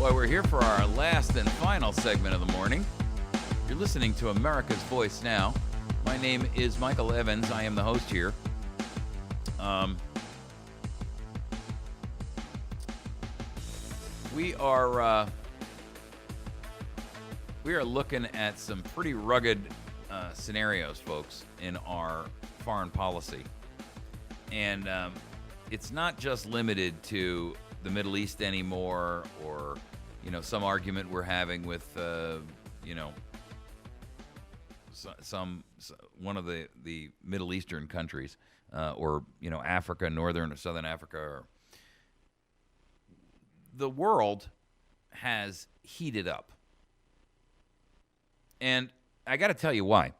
Well, we're here for our last and final segment of the morning. You're listening to America's Voice Now. My name is Michael Evans. I am the host here. We are looking at some pretty rugged scenarios, folks, in our foreign policy. And it's not just limited to the Middle East anymore, or, some argument we're having with, one of the Middle Eastern countries, or, Africa, Northern or Southern Africa. The world has heated up. And I got to tell you why.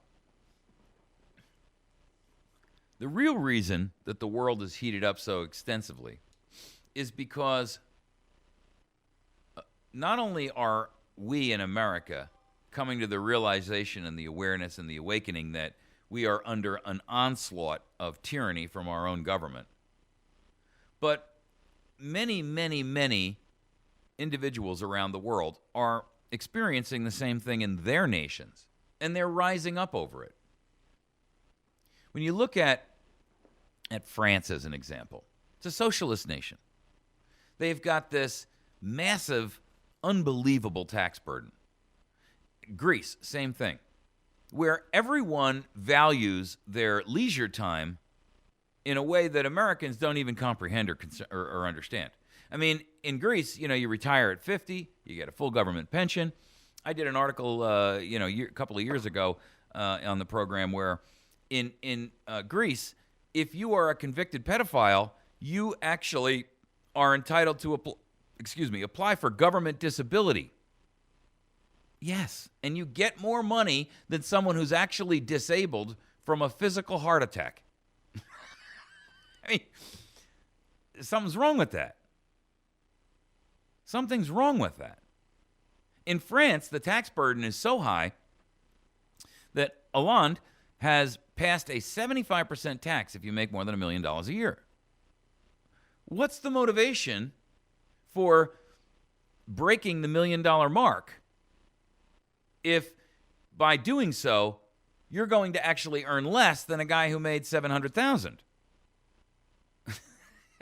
The real reason that the world is heated up so extensively is because not only are we in America coming to the realization and the awareness and the awakening that we are under an onslaught of tyranny from our own government, but many, many, many individuals around the world are experiencing the same thing in their nations, and they're rising up over it. When you look at France as an example, it's a socialist nation. They've got this massive, unbelievable tax burden. Greece, same thing, where everyone values their leisure time in a way that Americans don't even comprehend or understand. I mean, in Greece, you retire at 50, you get a full government pension. I did an article, a couple of years ago on the program where in Greece, if you are a convicted pedophile, you actually are entitled to apply for government disability. Yes, and you get more money than someone who's actually disabled from a physical heart attack. I mean, something's wrong with that. Something's wrong with that. In France, the tax burden is so high that Hollande has passed a 75% tax if you make more than $1 million a year. What's the motivation for breaking the $1 million mark if by doing so you're going to actually earn less than a guy who made $700,000?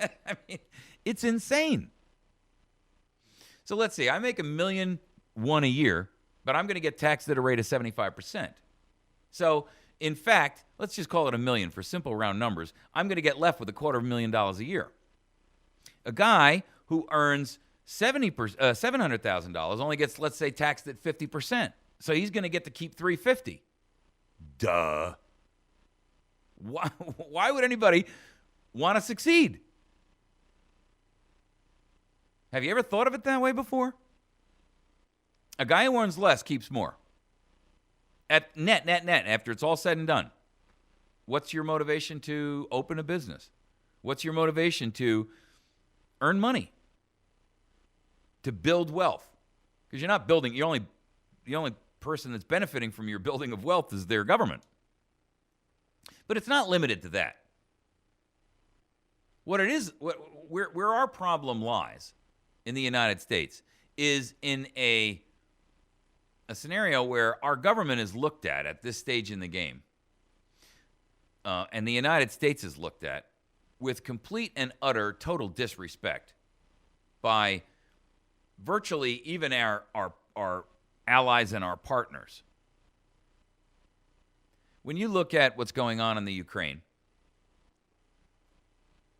I mean, it's insane. So let's see, I make $1.1 million a year, but I'm going to get taxed at a rate of 75%. So, in fact, let's just call it $1 million for simple round numbers. I'm going to get left with $250,000 a year. A guy who earns $700,000 only gets, let's say, taxed at 50%. So he's going to get to keep $350,000. Duh. Why would anybody want to succeed? Have you ever thought of it that way before? A guy who earns less keeps more. At net, after it's all said and done. What's your motivation to open a business? What's your motivation to earn money? To build wealth? Because you're not building, the only person that's benefiting from your building of wealth is their government. But it's not limited to that. What it is, where our problem lies in the United States is in a scenario where our government is looked at this stage in the game, and the United States is looked at with complete and utter total disrespect by virtually even our allies and our partners. When you look at what's going on in the Ukraine,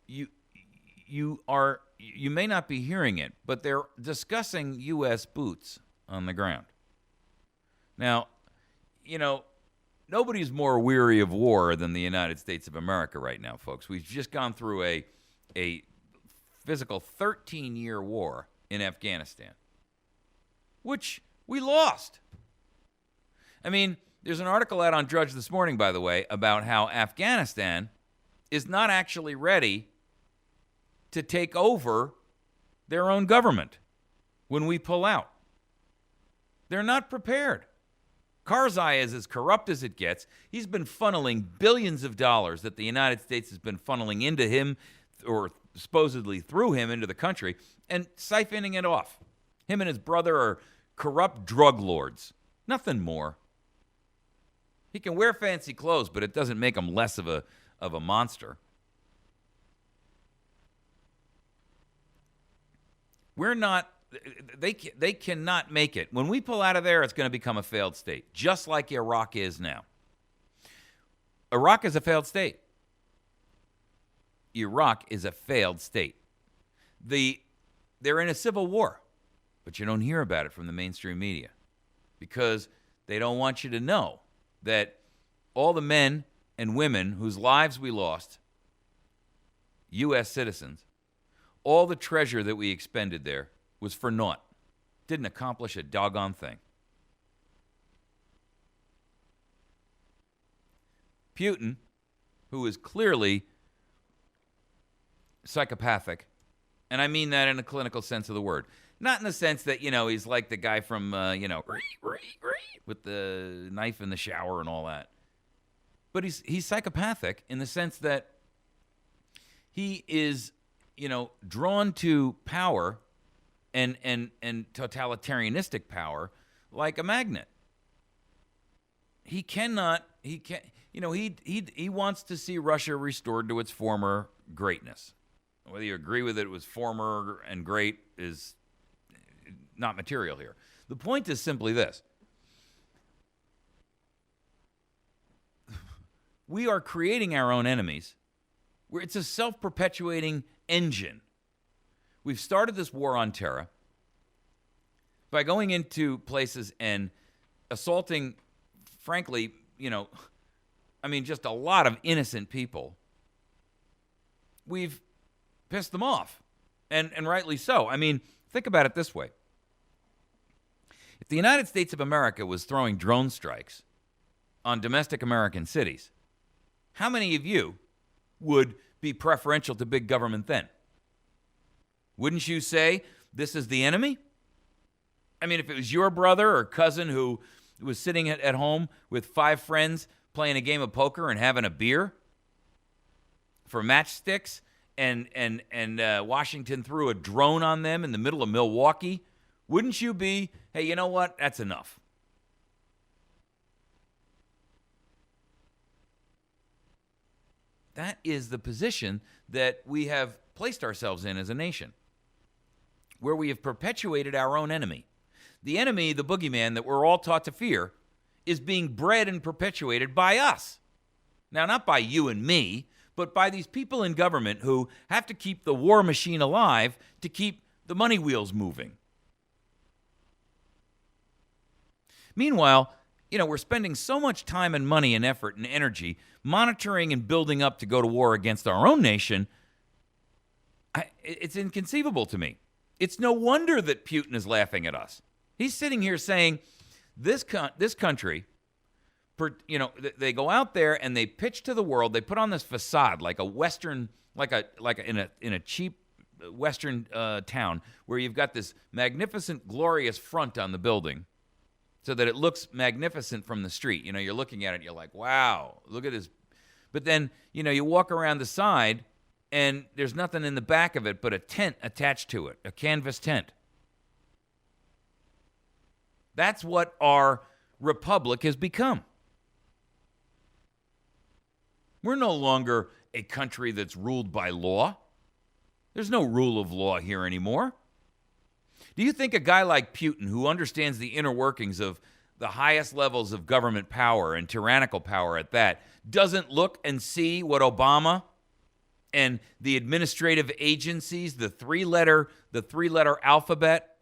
you may not be hearing it, but they're discussing U.S. boots on the ground. Now, nobody's more weary of war than the United States of America right now, folks. We've just gone through a physical 13-year war in Afghanistan, which we lost. I mean, there's an article out on Drudge this morning, by the way, about how Afghanistan is not actually ready to take over their own government when we pull out. They're not prepared. Karzai is as corrupt as it gets. He's been funneling billions of dollars that the United States has been funneling into him, or supposedly through him into the country, and siphoning it off. Him and his brother are corrupt drug lords. Nothing more. He can wear fancy clothes, but it doesn't make him less of a monster. We're not, they cannot make it. When we pull out of there, it's going to become a failed state, just like Iraq is now. Iraq is a failed state. Iraq is a failed state. They're in a civil war, but you don't hear about it from the mainstream media because they don't want you to know that all the men and women whose lives we lost, U.S. citizens, all the treasure that we expended there was for naught. Didn't accomplish a doggone thing. Putin, who is clearly psychopathic, and I mean that in a clinical sense of the word. Not in the sense that, he's like the guy from, with the knife in the shower and all that. But he's psychopathic in the sense that he is, drawn to power and totalitarianistic power like a magnet. He wants to see Russia restored to its former greatness. Whether you agree with it was former and great is not material here. The point is simply this. We are creating our own enemies. It's a self-perpetuating engine. We've started this war on terror by going into places and assaulting, frankly, just a lot of innocent people. We've pissed them off, and rightly so. Think about it this way. If the United States of America was throwing drone strikes on domestic American cities, how many of you would be preferential to big government then? Wouldn't you say this is the enemy? If it was your brother or cousin who was sitting at home with 5 friends playing a game of poker and having a beer for matchsticks, and Washington threw a drone on them in the middle of Milwaukee, wouldn't you be, hey, you know what? That's enough. That is the position that we have placed ourselves in as a nation, where we have perpetuated our own enemy. The enemy, the boogeyman that we're all taught to fear, is being bred and perpetuated by us. Now, not by you and me, but by these people in government who have to keep the war machine alive to keep the money wheels moving. Meanwhile, we're spending so much time and money and effort and energy monitoring and building up to go to war against our own nation. It's inconceivable to me. It's no wonder that Putin is laughing at us. He's sitting here saying, this country, they go out there and they pitch to the world. They put on this facade like a Western, in a cheap Western town where you've got this magnificent, glorious front on the building, so that it looks magnificent from the street. You're looking at it, you're like, wow, look at this. But then, you walk around the side, and there's nothing in the back of it but a tent attached to it, a canvas tent. That's what our republic has become. We're no longer a country that's ruled by law. There's no rule of law here anymore. Do you think a guy like Putin, who understands the inner workings of the highest levels of government power and tyrannical power at that, doesn't look and see what Obama and the administrative agencies, the three-letter alphabet,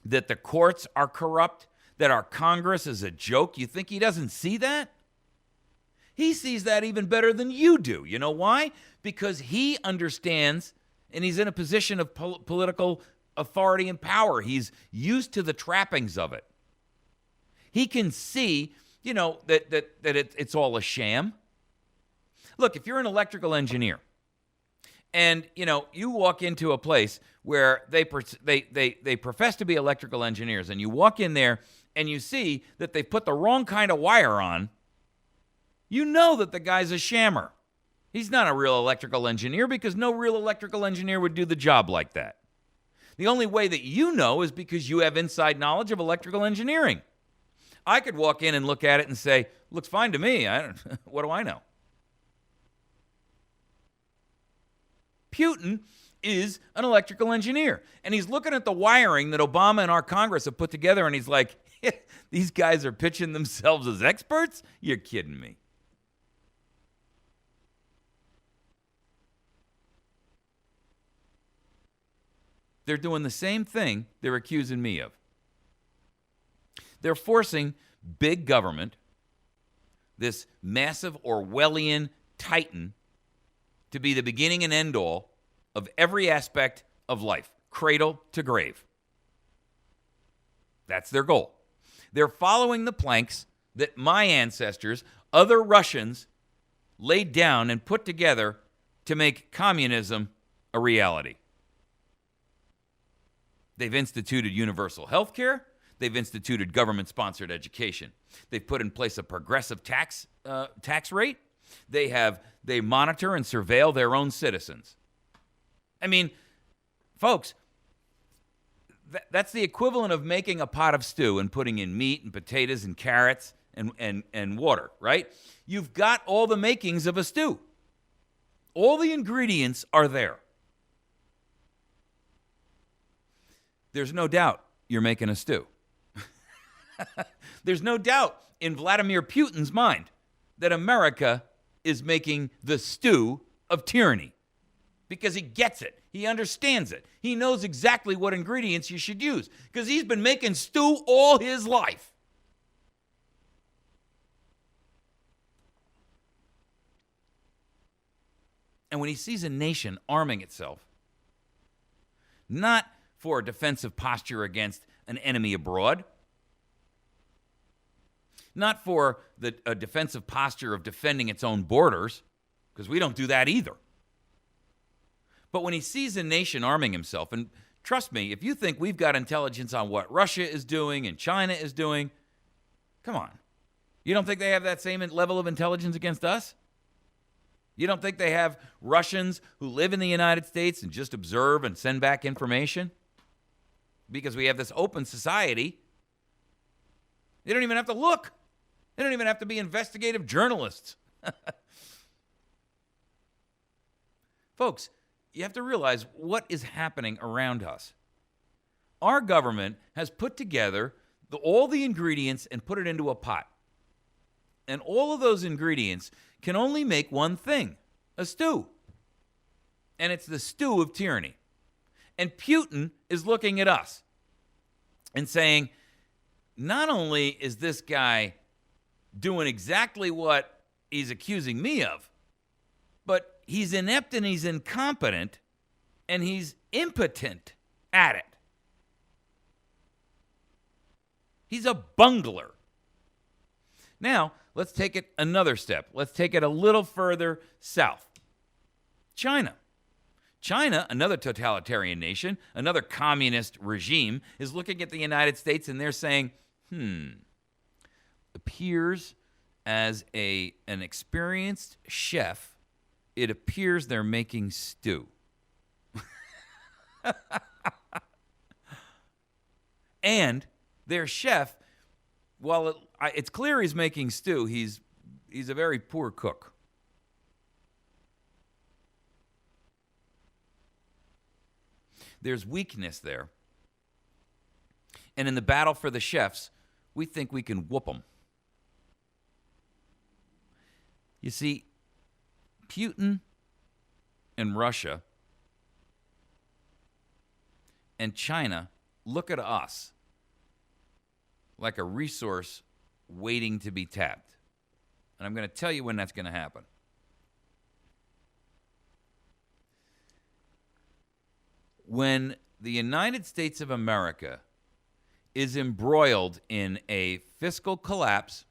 that the courts are corrupt, that our Congress is a joke? You think he doesn't see that? He sees that even better than you do. You know why? Because he understands, and he's in a position of political authority and power. He's used to the trappings of it. He can see, that it's all a sham. Look, if you're an electrical engineer and, you walk into a place where they profess to be electrical engineers, and you walk in there and you see that they put the wrong kind of wire on, you know that the guy's a shammer. He's not a real electrical engineer, because no real electrical engineer would do the job like that. The only way that you know is because you have inside knowledge of electrical engineering. I could walk in and look at it and say, looks fine to me. What do I know? Putin is an electrical engineer, and he's looking at the wiring that Obama and our Congress have put together, and he's like, these guys are pitching themselves as experts? You're kidding me. They're doing the same thing they're accusing me of. They're forcing big government, this massive Orwellian titan, to be the beginning and end all of every aspect of life, cradle to grave. That's their goal. They're following the planks that my ancestors, other Russians, laid down and put together to make communism a reality. They've instituted universal health care. They've instituted government-sponsored education. They've put in place a progressive tax rate. They monitor and surveil their own citizens. I mean, folks, that's the equivalent of making a pot of stew and putting in meat and potatoes and carrots and water, right? You've got all the makings of a stew. All the ingredients are there. There's no doubt you're making a stew. There's no doubt in Vladimir Putin's mind that America is making the stew of tyranny because he gets it. He understands it. He knows exactly what ingredients you should use because he's been making stew all his life. And when he sees a nation arming itself, not for a defensive posture against an enemy abroad, not for a defensive posture of defending its own borders, because we don't do that either. But when he sees a nation arming himself, and trust me, if you think we've got intelligence on what Russia is doing and China is doing, come on. You don't think they have that same level of intelligence against us? You don't think they have Russians who live in the United States and just observe and send back information? Because we have this open society, they don't even have to look. They don't even have to be investigative journalists. Folks, you have to realize what is happening around us. Our government has put together all the ingredients and put it into a pot. And all of those ingredients can only make one thing, a stew. And it's the stew of tyranny. And Putin is looking at us and saying, not only is this guy doing exactly what he's accusing me of, but he's inept and he's incompetent and he's impotent at it. He's a bungler. Now, let's take it another step. Let's take it a little further south. China. China, another totalitarian nation, another communist regime, is looking at the United States and they're saying, appears as an experienced chef, it appears they're making stew. And their chef, while it's clear he's making stew, he's a very poor cook. There's weakness there. And in the battle for the chefs, we think we can whoop them. You see, Putin and Russia and China look at us like a resource waiting to be tapped. And I'm going to tell you when that's going to happen. When the United States of America is embroiled in a fiscal collapse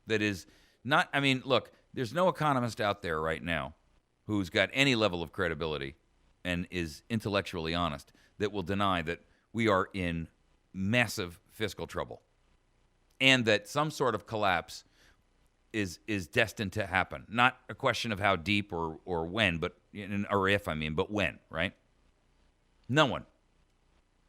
that is not, look, there's no economist out there right now who's got any level of credibility and is intellectually honest that will deny that we are in massive fiscal trouble and that some sort of collapse is destined to happen. Not a question of how deep or when, but when, right? No one.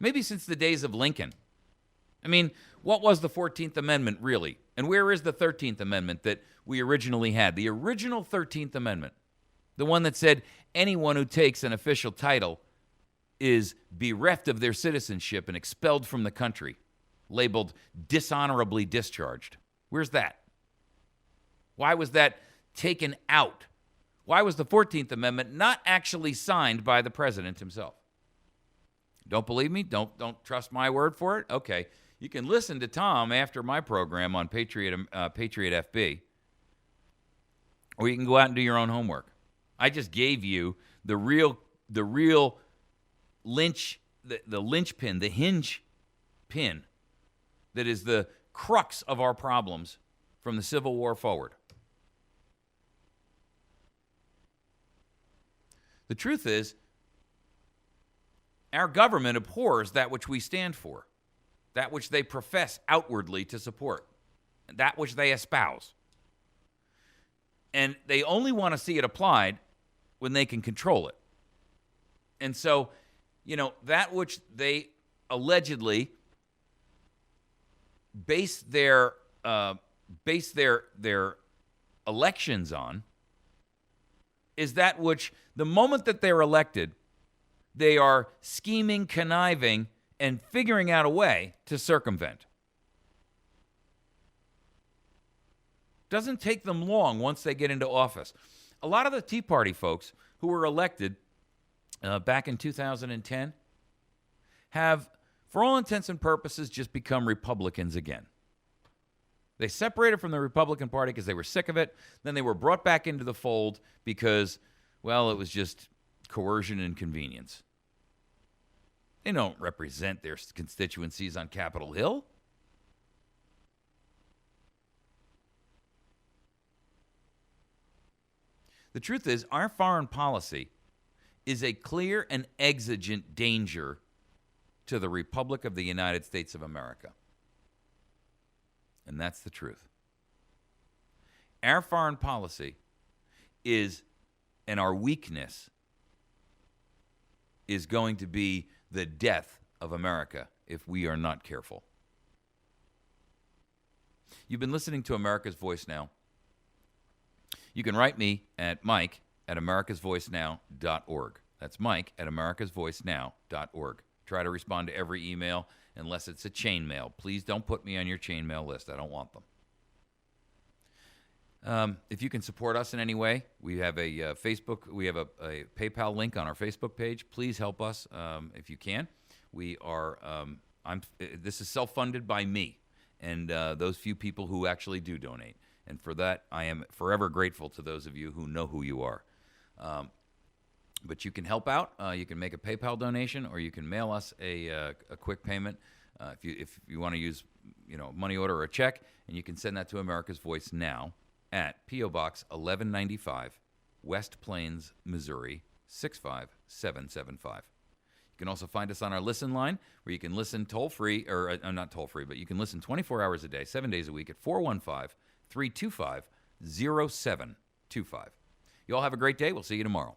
Maybe since the days of Lincoln. I mean, what was the 14th Amendment really? And where is the 13th Amendment that we originally had? The original 13th Amendment, the one that said anyone who takes an official title is bereft of their citizenship and expelled from the country, labeled dishonorably discharged. Where's that? Why was that taken out? Why was the 14th Amendment not actually signed by the president himself? Don't believe me? Don't trust my word for it? Okay. You can listen to Tom after my program on Patriot FB, or you can go out and do your own homework. I just gave you the real the linchpin, the hinge pin that is the crux of our problems from the Civil War forward. The truth is, our government abhors that which we stand for, that which they profess outwardly to support, that which they espouse. And they only want to see it applied when they can control it. And so, that which they allegedly base their elections on is that which, the moment that they're elected, they are scheming, conniving, and figuring out a way to circumvent. Doesn't take them long once they get into office. A lot of the Tea Party folks who were elected back in 2010 have, for all intents and purposes, just become Republicans again. They separated from the Republican Party because they were sick of it. Then they were brought back into the fold because, well, it was just coercion and convenience. They don't represent their constituencies on Capitol Hill. The truth is, our foreign policy is a clear and exigent danger to the Republic of the United States of America. And that's the truth. Our foreign policy is, and our weakness is going to be the death of America if we are not careful. You've been listening to America's Voice Now. You can write me at mike@americasvoicenow.org. That's mike@americasvoicenow.org. Try to respond to every email unless it's a chain mail. Please don't put me on your chain mail list. I don't want them. If you can support us in any way, we have a a PayPal link on our Facebook page. Please help us if you can. We are this is self-funded by me and those few people who actually do donate. And for that, I am forever grateful to those of you who know who you are. But you can help out. You can make a PayPal donation, or you can mail us a quick payment if you want to use money order or a check, and you can send that to America's Voice Now at P.O. Box 1195, West Plains, Missouri 65775. You can also find us on our listen line, where you can listen toll-free, or not toll-free, but you can listen 24 hours a day, 7 days a week at 415-325-0725. You all have a great day. We'll see you tomorrow.